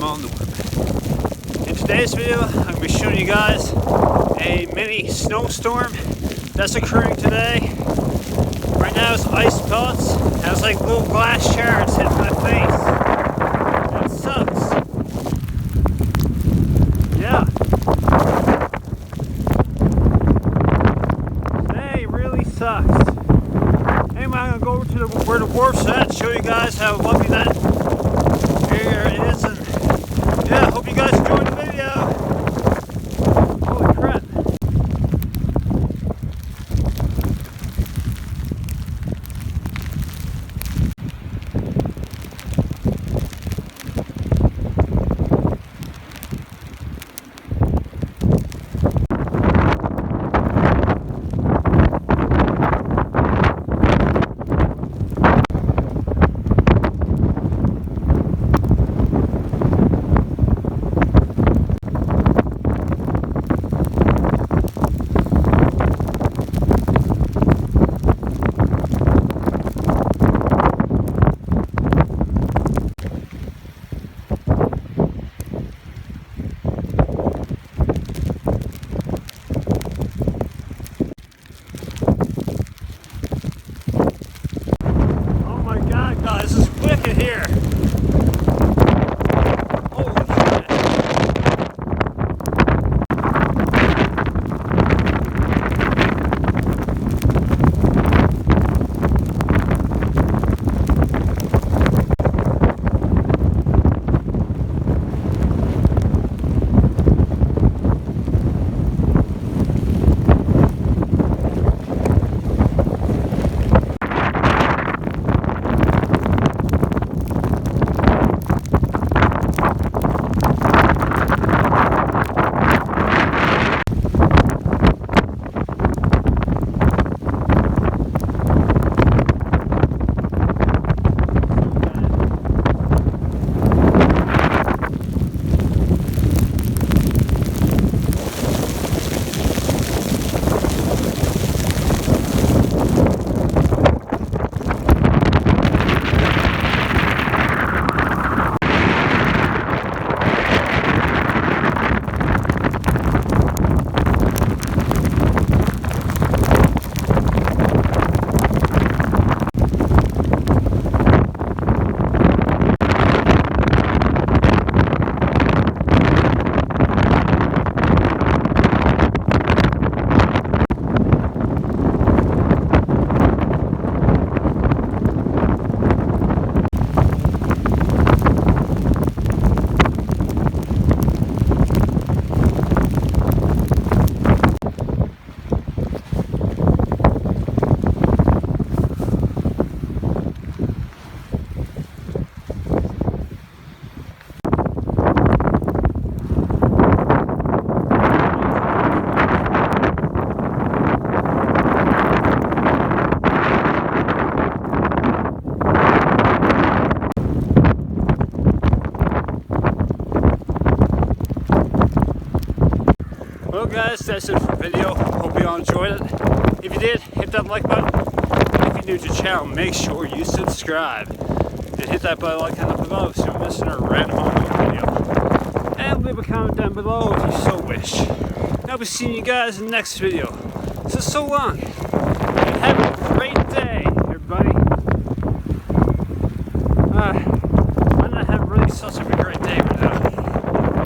on the web. In today's video, I'm going to be showing you guys a mini snowstorm that's occurring today. Right now it's ice pellets, and it's like little glass shards hitting my face. That sucks. Yeah. Today really sucks. Anyway, I'm going to go over to where the wharf's at, show you guys how lucky that area is, and yeah, hope you guys enjoyed the video. Holy crap. Here. Holy shit. Well guys, that's it for the video. Hope you all enjoyed it. If you did, hit that like button. If you're new to the channel, make sure you subscribe. And hit that bell icon up below so you're missing a random audio video. And leave a comment down below if you so wish. And I'll be seeing you guys in the next video. So long. And have a great day, everybody.